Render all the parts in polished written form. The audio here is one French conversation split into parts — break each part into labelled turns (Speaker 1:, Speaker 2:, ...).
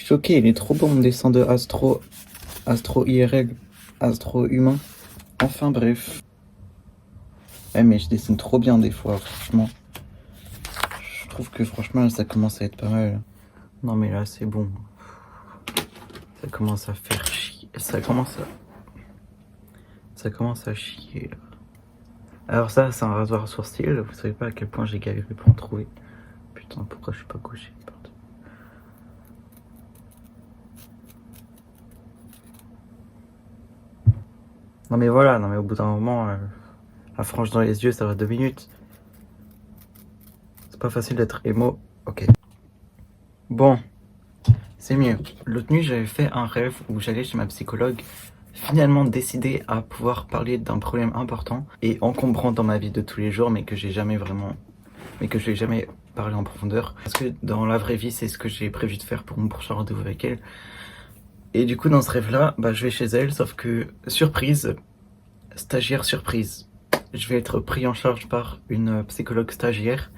Speaker 1: choqué, il est trop bon mon dessin de Astro IRL, Astro humain. Enfin bref. Ouais, mais je dessine trop bien des fois, franchement. Je trouve que franchement ça commence à être pas mal. Non mais là c'est bon. Ça commence à faire chier. Ça commence à chier. Alors ça c'est un rasoir à sourcils. Vous savez pas à quel point j'ai galéré pour en trouver. Putain, pourquoi je suis pas gaucher? Pardon. Non mais voilà, non mais au bout d'un moment, la frange dans les yeux, ça va 2 minutes. C'est pas facile d'être émo. Ok. Bon, c'est mieux. L'autre nuit, j'avais fait un rêve où j'allais chez ma psychologue, finalement décidé à pouvoir parler d'un problème important et encombrant dans ma vie de tous les jours, mais que j'ai jamais parlé en profondeur. Parce que dans la vraie vie, c'est ce que j'ai prévu de faire pour mon prochain rendez-vous avec elle. Et du coup, dans ce rêve-là, je vais chez elle, sauf que, surprise, stagiaire surprise. Je vais être pris en charge par une psychologue stagiaire,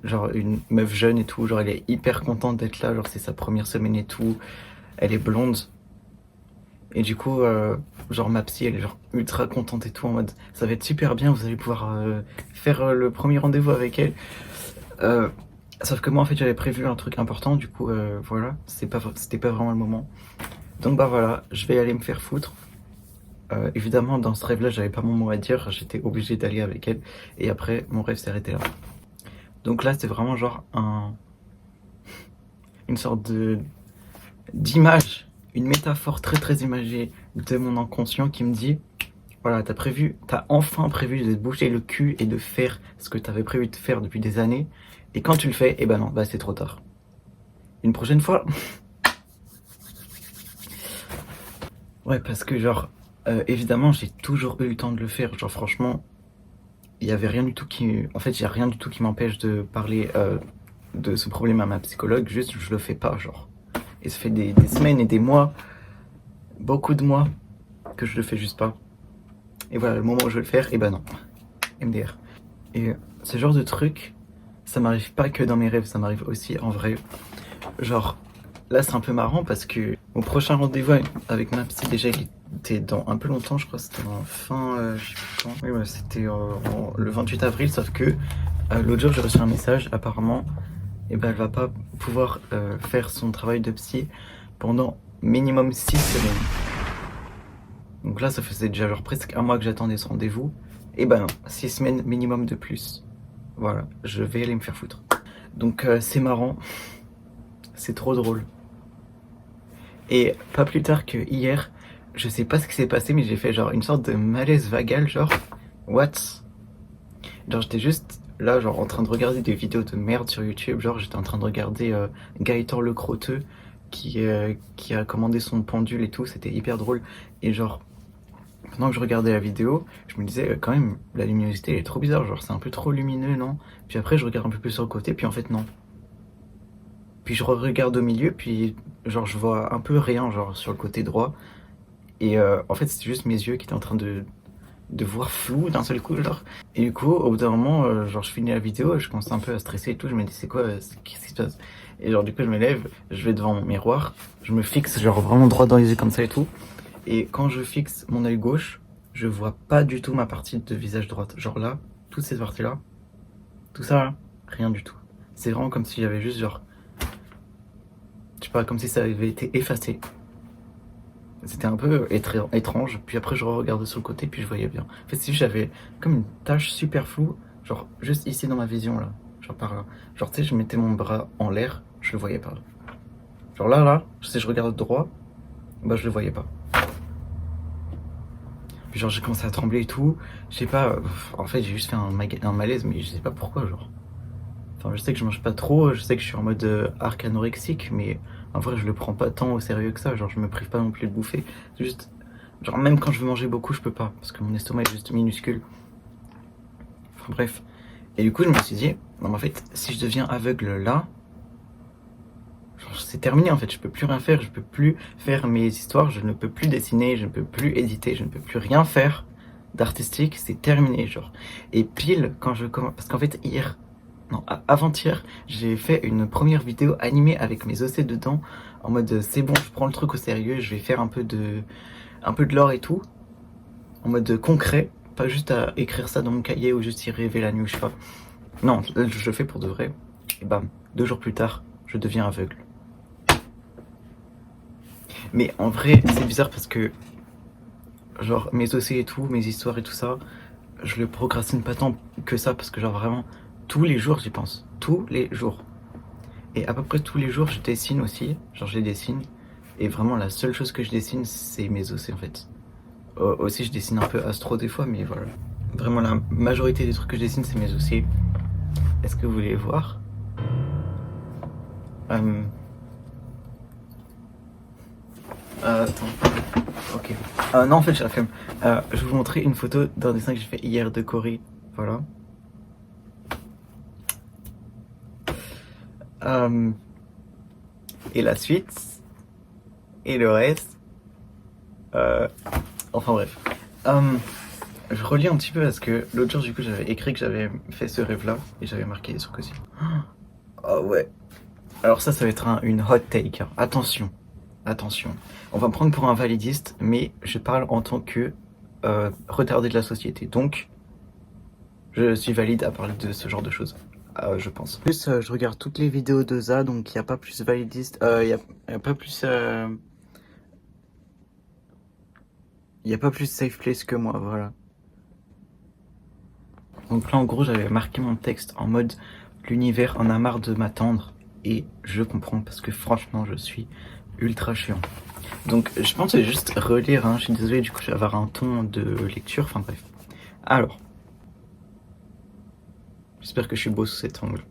Speaker 1: genre une meuf jeune et tout, genre elle est hyper contente d'être là, genre c'est sa première semaine et tout, elle est blonde. Et du coup, genre ma psy, elle est genre ultra contente et tout, en mode ça va être super bien, vous allez pouvoir faire le premier rendez-vous avec elle. Sauf que moi en fait j'avais prévu un truc important, du coup voilà, c'était pas vraiment le moment. Donc voilà, je vais aller me faire foutre. Évidemment dans ce rêve là j'avais pas mon mot à dire, j'étais obligé d'aller avec elle. Et après mon rêve s'est arrêté là. Donc là c'est vraiment genre une sorte d'image, une métaphore très imagée de mon inconscient qui me dit voilà, t'as enfin prévu de te bouger le cul et de faire ce que t'avais prévu de faire depuis des années. Et quand tu le fais, non, c'est trop tard. Une prochaine fois. Ouais, parce que genre, évidemment, j'ai toujours eu le temps de le faire. Genre, franchement, il y avait rien du tout en fait, il y a rien du tout qui m'empêche de parler de ce problème à ma psychologue. Juste, je le fais pas, genre. Et ça fait des semaines et des mois, beaucoup de mois, que je le fais juste pas. Et voilà, le moment où je vais le faire, non. MDR. Et ce genre de truc, ça m'arrive pas que dans mes rêves, ça m'arrive aussi en vrai. Genre, là c'est un peu marrant parce que mon prochain rendez-vous avec ma psy, déjà il était dans un peu longtemps, je crois, c'était en fin, je sais plus quand. Oui, c'était le 28 avril, sauf que l'autre jour j'ai reçu un message, apparemment, elle va pas pouvoir faire son travail de psy pendant minimum 6 semaines. Donc là ça faisait déjà genre presque un mois que j'attendais ce rendez-vous. Et non, 6 semaines minimum de plus. Voilà, je vais aller me faire foutre. Donc c'est marrant, c'est trop drôle. Et pas plus tard que hier, je sais pas ce qui s'est passé, mais j'ai fait genre une sorte de malaise vagal, genre what? Genre j'étais juste là, genre en train de regarder des vidéos de merde sur YouTube, genre j'étais en train de regarder Gaëtan le Crotteux qui a commandé son pendule et tout, c'était hyper drôle. Et genre pendant que je regardais la vidéo, je me disais quand même la luminosité elle est trop bizarre, genre c'est un peu trop lumineux, non? Puis après je regarde un peu plus sur le côté, puis en fait non. Puis je regarde au milieu, puis genre je vois un peu rien genre sur le côté droit. Et en fait c'était juste mes yeux qui étaient en train de voir flou d'un seul coup genre. Et du coup au bout d'un moment genre je finis la vidéo, je commence un peu à stresser et tout, je me dis c'est quoi, qu'est-ce qui se passe? Et genre du coup je me lève, je vais devant mon miroir, je me fixe genre vraiment droit dans les yeux comme ça et tout. Et quand je fixe mon œil gauche, je vois pas du tout ma partie de visage droite. Genre là, toute cette partie là, tout ça là, rien du tout. C'est vraiment comme si j'avais juste genre, je sais pas, comme si ça avait été effacé. C'était un peu étrange, puis après je regarde sur le côté, puis je voyais bien. En fait, si j'avais comme une tache super floue, genre juste ici dans ma vision là, genre par là. Genre tu sais, je mettais mon bras en l'air, je le voyais pas. Genre là, si je regarde droit, je le voyais pas. Puis genre j'ai commencé à trembler et tout, je sais pas, en fait j'ai juste fait un malaise, mais je sais pas pourquoi genre. Enfin je sais que je mange pas trop, je sais que je suis en mode arc anorexique, mais en vrai je le prends pas tant au sérieux que ça, genre je me prive pas non plus de bouffer. C'est juste, genre même quand je veux manger beaucoup je peux pas, parce que mon estomac est juste minuscule. Enfin bref. Et du coup je me suis dit, non mais en fait si je deviens aveugle là, c'est terminé en fait, je peux plus rien faire, je peux plus faire mes histoires, je ne peux plus dessiner, je ne peux plus éditer, je ne peux plus rien faire d'artistique, c'est terminé genre. Et pile quand je commence, parce qu'en fait hier, Non, avant-hier, j'ai fait une première vidéo animée avec mes OC dedans, en mode c'est bon, je prends le truc au sérieux, je vais faire un peu de lore et tout, en mode concret, pas juste à écrire ça dans mon cahier ou juste y rêver la nuit ou je sais pas. Non, je le fais pour de vrai. Et bam, 2 jours plus tard, je deviens aveugle. Mais en vrai, c'est bizarre parce que, genre, mes OC et tout, mes histoires et tout ça, je le procrastine pas tant que ça parce que, genre, vraiment, tous les jours, j'y pense. Tous les jours. Et à peu près tous les jours, je dessine aussi. Genre, je les dessine. Et vraiment, la seule chose que je dessine, c'est mes OC en fait. Aussi, je dessine un peu astro des fois, mais voilà. Vraiment, la majorité des trucs que je dessine, c'est mes OC. Est-ce que vous voulez voir Attends. Ok. Non, en fait, j'ai la flemme. Je vais vous montrer une photo d'un dessin que j'ai fait hier de Cory. Voilà. Et la suite. Et le reste. Enfin bref. Je relis un petit peu parce que l'autre jour, du coup, j'avais écrit que j'avais fait ce rêve-là et j'avais marqué des trucs aussi. Oh ouais. Alors ça va être une hot take. Hein. Attention, attention. On va me prendre pour un validiste, mais je parle en tant que retardé de la société. Donc, je suis valide à parler de ce genre de choses. Je pense. En plus, je regarde toutes les vidéos de ZA, donc il n'y a pas plus validiste. Il n'y a pas plus. Il n'y a pas plus safe place que moi, voilà. Donc là, en gros, j'avais marqué mon texte en mode l'univers en a marre de m'attendre. Et je comprends parce que franchement, je suis ultra chiant. Donc je pense que je vais juste relire, hein. Je suis désolé, du coup, je vais avoir un ton de lecture. Enfin bref. Alors. J'espère que je suis beau sous cet angle.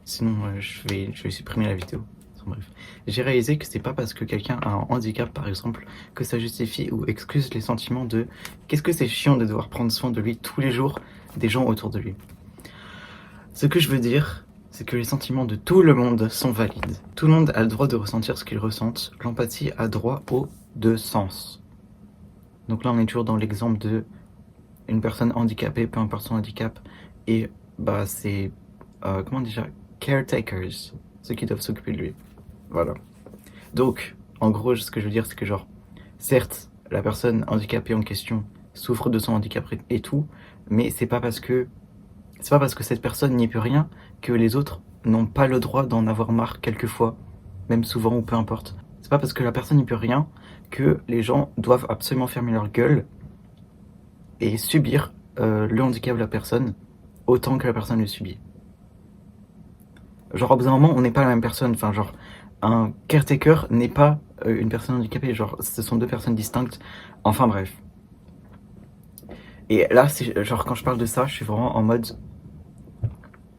Speaker 1: Sinon, je vais supprimer la vidéo. Enfin, bref. J'ai réalisé que c'est pas parce que quelqu'un a un handicap, par exemple, que ça justifie ou excuse les sentiments de qu'est-ce que c'est chiant de devoir prendre soin de lui tous les jours des gens autour de lui. Ce que je veux dire, c'est que les sentiments de tout le monde sont valides. Tout le monde a le droit de ressentir ce qu'il ressente. L'empathie a droit aux 2 sens. Donc là, on est toujours dans l'exemple de une personne handicapée, peu importe son handicap, et bah c'est comment déjà caretakers, ceux qui doivent s'occuper de lui. Voilà. Donc, en gros, ce que je veux dire, c'est que genre, certes, la personne handicapée en question souffre de son handicap et tout, mais c'est pas parce que cette personne n'y peut rien que les autres n'ont pas le droit d'en avoir marre quelquefois, même souvent ou peu importe. C'est pas parce que la personne n'y peut rien que les gens doivent absolument fermer leur gueule et subir le handicap de la personne autant que la personne le subit. Genre, au bout d'un moment, on n'est pas la même personne. Enfin, genre, un caretaker n'est pas une personne handicapée. Genre, ce sont 2 personnes distinctes. Enfin, bref. Et là, genre, quand je parle de ça, je suis vraiment en mode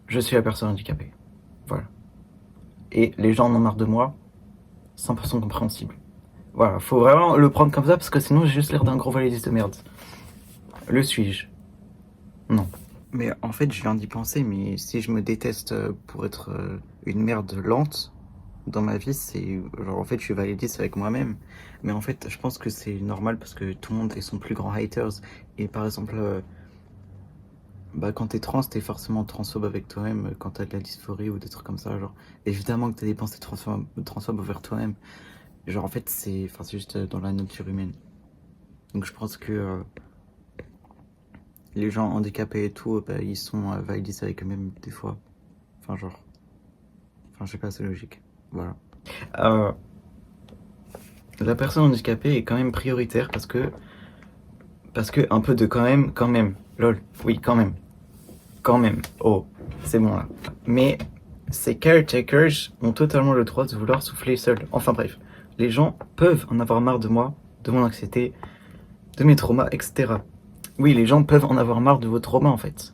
Speaker 1: je suis la personne handicapée. Voilà. Et les gens en ont marre de moi, 100% compréhensible. Voilà, faut vraiment le prendre comme ça parce que sinon j'ai juste l'air d'un gros validiste de merde. Le suis-je? Non. Mais en fait, je viens d'y penser, mais si je me déteste pour être une merde lente dans ma vie, c'est genre en fait, je suis validiste avec moi-même. Mais en fait, je pense que c'est normal parce que tout le monde est son plus grand haters. Et par exemple, bah, quand t'es trans, t'es forcément transphobe avec toi-même quand t'as de la dysphorie ou des trucs comme ça. Genre, évidemment que t'as des pensées transphobes envers toi-même. Genre, en fait, c'est juste dans la nature humaine. Donc, je pense que les gens handicapés et tout, bah, ils sont validistes avec eux-mêmes des fois. Enfin, genre. Enfin, je sais pas, c'est logique. Voilà. La personne handicapée est quand même prioritaire parce que. Parce que un peu de quand même. Lol. Oui, quand même. Quand même. Oh, c'est bon là. Mais ces caretakers ont totalement le droit de vouloir souffler seuls. Enfin bref. Les gens peuvent en avoir marre de moi, de mon anxiété, de mes traumas, etc. Oui, les gens peuvent en avoir marre de vos traumas en fait.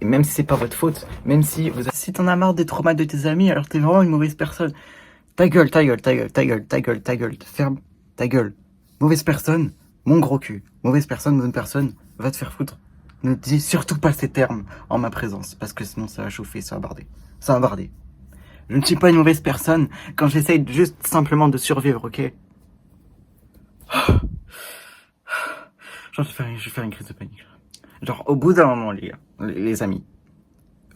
Speaker 1: Et même si c'est pas votre faute, même si si t'en as marre des traumas de tes amis, alors t'es vraiment une mauvaise personne. Ta gueule, ta gueule, ta gueule, ta gueule, ta gueule, ta gueule, ferme ta gueule. Mauvaise personne, mon gros cul. Mauvaise personne, bonne personne, va te faire foutre. Ne dis surtout pas ces termes en ma présence, parce que sinon ça va chauffer, ça va barder. Ça va barder. Je ne suis pas une mauvaise personne quand j'essaye juste simplement de survivre, ok? Genre, je vais faire une crise de panique. Genre, au bout d'un moment, les gars, les amis,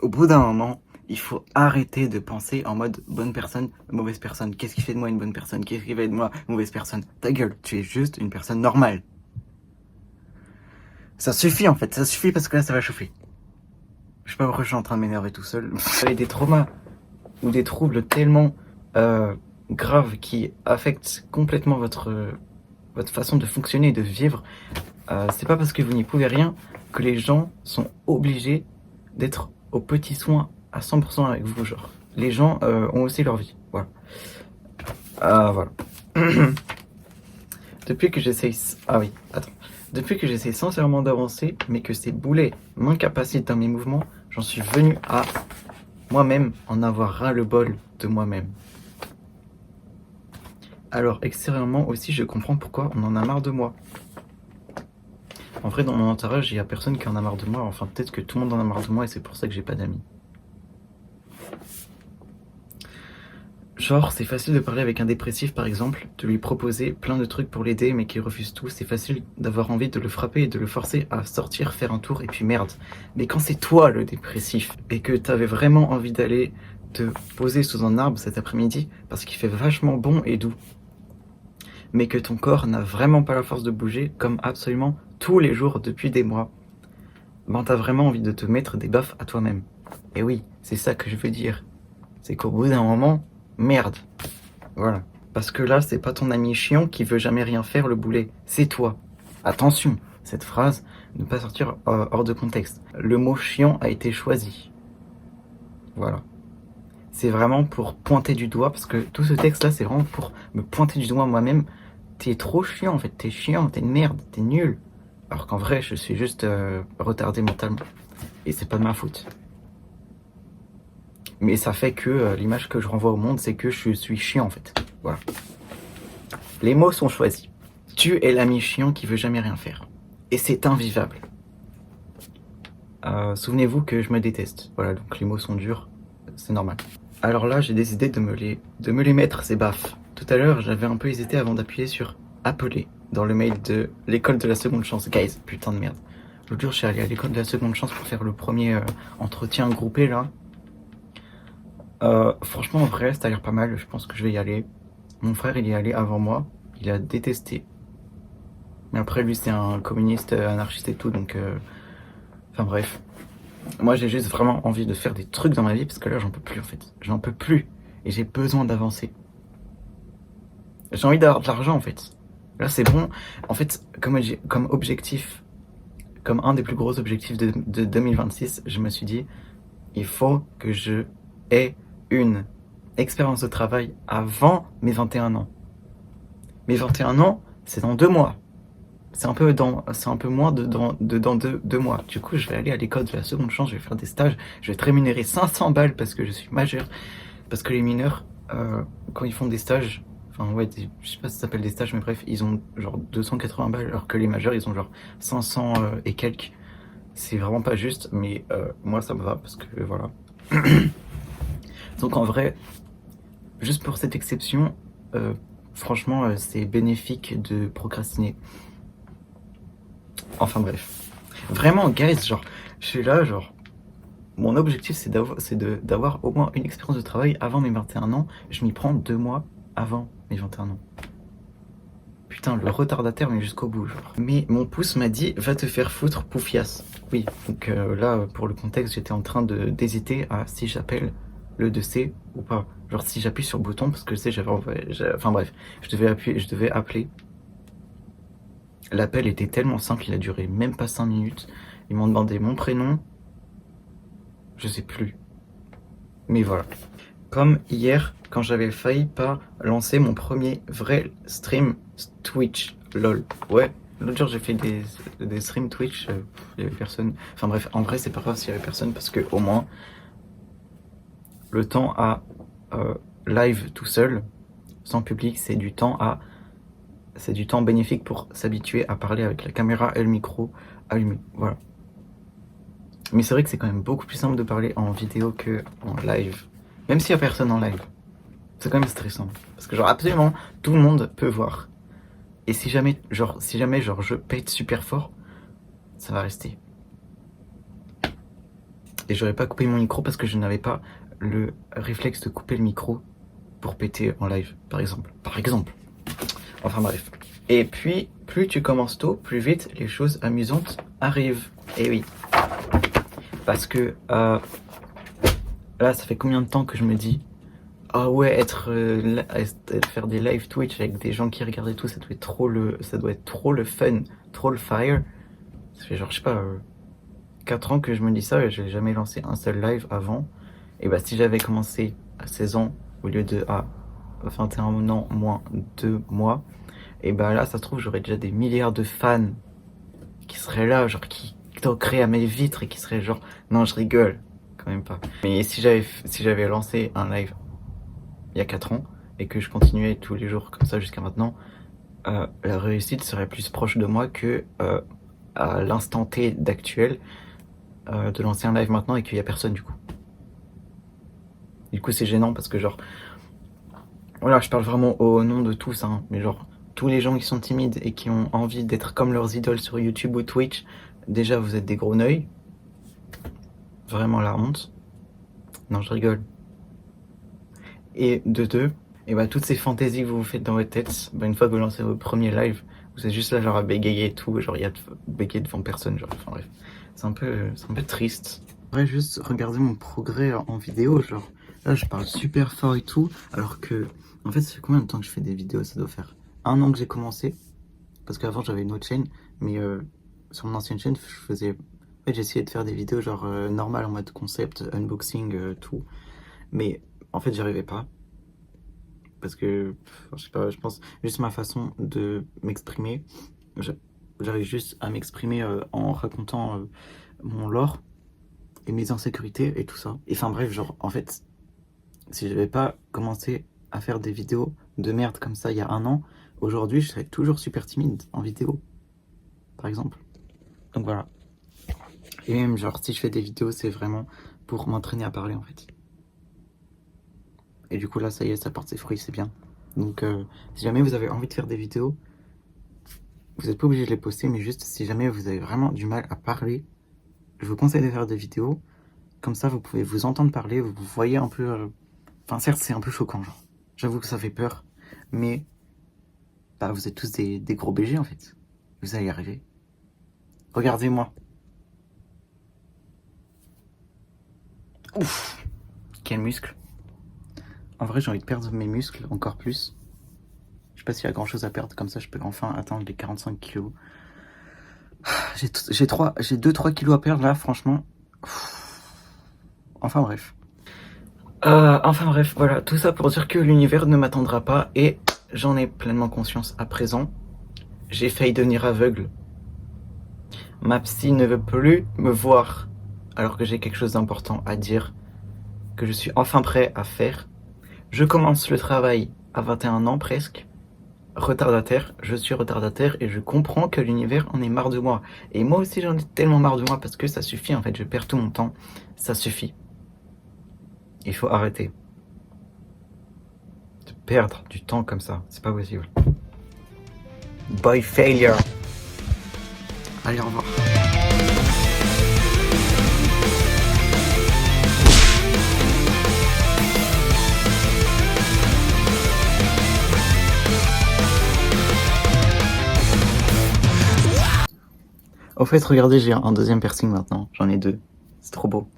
Speaker 1: Au bout d'un moment, il faut arrêter de penser en mode bonne personne, mauvaise personne. Qu'est-ce qui fait de moi une bonne personne? Qu'est-ce qui fait de moi une mauvaise personne? Ta gueule, tu es juste une personne normale. Ça suffit en fait, ça suffit parce que là ça va chauffer. Je sais pas pourquoi je suis en train de m'énerver tout seul. Vous avez des traumas ou des troubles tellement graves qui affectent complètement votre façon de fonctionner et de vivre. C'est pas parce que vous n'y pouvez rien que les gens sont obligés d'être aux petits soins à 100% avec vous. Genre, les gens ont aussi leur vie. Voilà. Voilà. Depuis que j'essaye. Ah oui, attends. Depuis que j'essaie sincèrement d'avancer, mais que ces boulets m'incapacitent dans mes mouvements, j'en suis venu à moi-même en avoir ras-le-bol de moi-même. Alors, extérieurement aussi, je comprends pourquoi on en a marre de moi. En vrai, dans mon entourage, il n'y a personne qui en a marre de moi. Enfin, peut-être que tout le monde en a marre de moi et c'est pour ça que j'ai pas d'amis. Genre, c'est facile de parler avec un dépressif, par exemple, de lui proposer plein de trucs pour l'aider, mais qu'il refuse tout. C'est facile d'avoir envie de le frapper et de le forcer à sortir, faire un tour, et puis merde. Mais quand c'est toi le dépressif, et que t'avais vraiment envie d'aller te poser sous un arbre cet après-midi, parce qu'il fait vachement bon et doux, mais que ton corps n'a vraiment pas la force de bouger, comme absolument tous les jours depuis des mois, ben t'as vraiment envie de te mettre des baffes à toi-même. Et oui, c'est ça que je veux dire. C'est qu'au bout d'un moment, merde. Voilà. Parce que là, c'est pas ton ami chiant qui veut jamais rien faire le boulet, c'est toi. Attention, cette phrase, ne pas sortir hors de contexte. Le mot chiant a été choisi. Voilà. C'est vraiment pour pointer du doigt, parce que tout ce texte-là, c'est vraiment pour me pointer du doigt moi-même. T'es trop chiant en fait, t'es chiant, t'es une merde, t'es nul. Alors qu'en vrai, je suis juste retardé mentalement. Et c'est pas de ma faute. Mais ça fait que l'image que je renvoie au monde, c'est que je suis chiant en fait. Voilà. Les mots sont choisis. Tu es l'ami chiant qui veut jamais rien faire. Et c'est invivable. Souvenez-vous que je me déteste. Voilà, donc les mots sont durs, c'est normal. Alors là, j'ai décidé de me les mettre, ces baffes. Tout à l'heure, j'avais un peu hésité avant d'appuyer sur appeler dans le mail de l'école de la seconde chance. Guys, putain de merde. L'autre jour, je suis allé à l'école de la seconde chance pour faire le premier entretien groupé là. Franchement, en vrai, ça a l'air pas mal. Je pense que je vais y aller. Mon frère, il y est allé avant moi. Il a détesté. Mais après, lui, c'est un communiste, anarchiste et tout, donc... Enfin bref. Moi, j'ai juste vraiment envie de faire des trucs dans ma vie, parce que là, j'en peux plus, en fait. J'en peux plus. Et j'ai besoin d'avancer. J'ai envie d'avoir de l'argent, en fait. Là, c'est bon. En fait, comme objectif, comme un des plus gros objectifs de 2026, je me suis dit, il faut que je aie une expérience de travail avant mes 21 ans. Mes 21 ans, c'est dans 2 mois. C'est un peu moins dans 2 mois. Du coup, je vais aller à l'école de la seconde chance, je vais faire des stages, je vais être rémunéré 500 balles parce que je suis majeur. Parce que les mineurs, quand ils font des stages, enfin ouais, je sais pas si ça s'appelle des stages, mais bref, ils ont genre 280 balles, alors que les majeurs, ils ont genre 500 et quelques. C'est vraiment pas juste, mais moi ça me va parce que voilà. Donc en vrai, juste pour cette exception, franchement, c'est bénéfique de procrastiner. Enfin bref. Vraiment, guys, genre, je suis là, genre, mon objectif c'est d'avoir au moins une expérience de travail avant mes 21 ans. Je m'y prends 2 mois avant mes 21 ans. Putain, le retardataire, mais jusqu'au bout, genre. Mais mon pouce m'a dit, va te faire foutre, poufias. Oui, donc là, pour le contexte, j'étais en train d'hésiter à si j'appelle le 2C ou pas. Genre si j'appuie sur le bouton, parce que j'avais enfin bref, je devais appeler. L'appel était tellement simple, il a duré même pas 5 minutes. Ils m'ont demandé mon prénom, je sais plus. Mais voilà. Comme hier, quand j'avais failli pas lancer mon premier vrai stream Twitch. Lol. Ouais, l'autre jour j'ai fait des streams Twitch, il y avait personne. Enfin bref, en vrai c'est pas grave s'il y avait personne parce que au moins le temps à live tout seul, sans public, c'est du temps bénéfique pour s'habituer à parler avec la caméra et le micro allumé. Voilà. Mais c'est vrai que c'est quand même beaucoup plus simple de parler en vidéo que en live. Même s'il y a personne en live. C'est quand même stressant. Parce que genre absolument tout le monde peut voir. Et si jamais je pète super fort, ça va rester. Et j'aurais pas coupé mon micro parce que je n'avais pas le réflexe de couper le micro pour péter en live, par exemple. Enfin bref. Et puis, plus tu commences tôt, plus vite les choses amusantes arrivent. Et oui. Parce que là, ça fait combien de temps que je me dis, ah ouais, faire des live Twitch avec des gens qui regardent et tout, ça doit être trop le fun, trop le fire. Ça fait genre, je sais pas, 4 ans que je me dis ça et j'ai jamais lancé un seul live avant. Et bah, si j'avais commencé à 16 ans au lieu de à 21 ans moins 2 mois, et bah là, ça se trouve, j'aurais déjà des milliards de fans qui seraient là, genre qui toqueraient à mes vitres et qui seraient genre, non, je rigole, quand même pas. Mais si j'avais lancé un live il y a 4 ans et que je continuais tous les jours comme ça jusqu'à maintenant, la réussite serait plus proche de moi que à l'instant T d'actuel de lancer un live maintenant et qu'il y a personne du coup. Du coup, c'est gênant parce que genre, voilà, je parle vraiment au nom de tous, hein, mais genre, tous les gens qui sont timides et qui ont envie d'être comme leurs idoles sur YouTube ou Twitch, déjà vous êtes des gros neuils. Vraiment la honte. Non, je rigole. Et de deux, et bah toutes ces fantaisies que vous vous faites dans votre tête, bah une fois que vous lancez votre premier live, vous êtes juste là genre à bégayer et tout, genre il y a bégayer devant personne, genre, enfin bref. C'est un peu triste. J'aimerais juste regarder mon progrès en vidéo, genre, là je parle super fort et tout, alors que, en fait, ça fait combien de temps que je fais des vidéos? Ça doit faire 1 an que j'ai commencé, parce qu'avant j'avais une autre chaîne, mais sur mon ancienne chaîne, en fait, j'essayais de faire des vidéos genre normales en mode concept, unboxing, tout, mais en fait, j'y arrivais pas, parce que, je sais pas, je pense juste ma façon de m'exprimer, j'arrive juste à m'exprimer en racontant mon lore et mes insécurités et tout ça. Et enfin bref, genre, en fait, si j'avais pas commencé à faire des vidéos de merde comme ça il y a 1 an, aujourd'hui, je serais toujours super timide en vidéo, par exemple. Donc voilà. Et même, genre, si je fais des vidéos, c'est vraiment pour m'entraîner à parler, en fait. Et du coup, là, ça y est, ça porte ses fruits, c'est bien. Donc, si jamais vous avez envie de faire des vidéos, vous n'êtes pas obligé de les poster, mais juste si jamais vous avez vraiment du mal à parler, je vous conseille de faire des vidéos. Comme ça, vous pouvez vous entendre parler, vous voyez un peu... Enfin, certes, c'est un peu choquant, genre. J'avoue que ça fait peur, mais bah, vous êtes tous des gros BG, en fait. Vous allez y arriver. Regardez-moi. Ouf, quel muscle. En vrai, j'ai envie de perdre mes muscles encore plus. Je sais pas s'il y a grand chose à perdre, comme ça je peux enfin atteindre les 45 kilos. J'ai 2-3 kilos à perdre là, franchement. Enfin bref. Enfin bref, voilà, tout ça pour dire que l'univers ne m'attendra pas et j'en ai pleinement conscience à présent. J'ai failli devenir aveugle. Ma psy ne veut plus me voir alors que j'ai quelque chose d'important à dire, que je suis enfin prêt à faire. Je commence le travail à 21 ans presque. Retardataire, je suis retardataire et je comprends que l'univers en est marre de moi. Et moi aussi j'en ai tellement marre de moi parce que ça suffit en fait, je perds tout mon temps. Ça suffit. Il faut arrêter de perdre du temps comme ça, c'est pas possible. Bye failure. Allez, au revoir. Au fait, regardez, j'ai un deuxième piercing maintenant. J'en ai 2. C'est trop beau.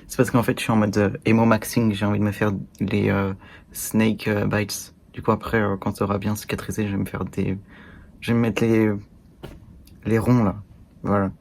Speaker 1: C'est parce qu'en fait, je suis en mode emo maxing. J'ai envie de me faire les snake bites. Du coup, après, quand ça aura bien cicatrisé, je vais me faire des... Je vais me mettre les ronds, là. Voilà.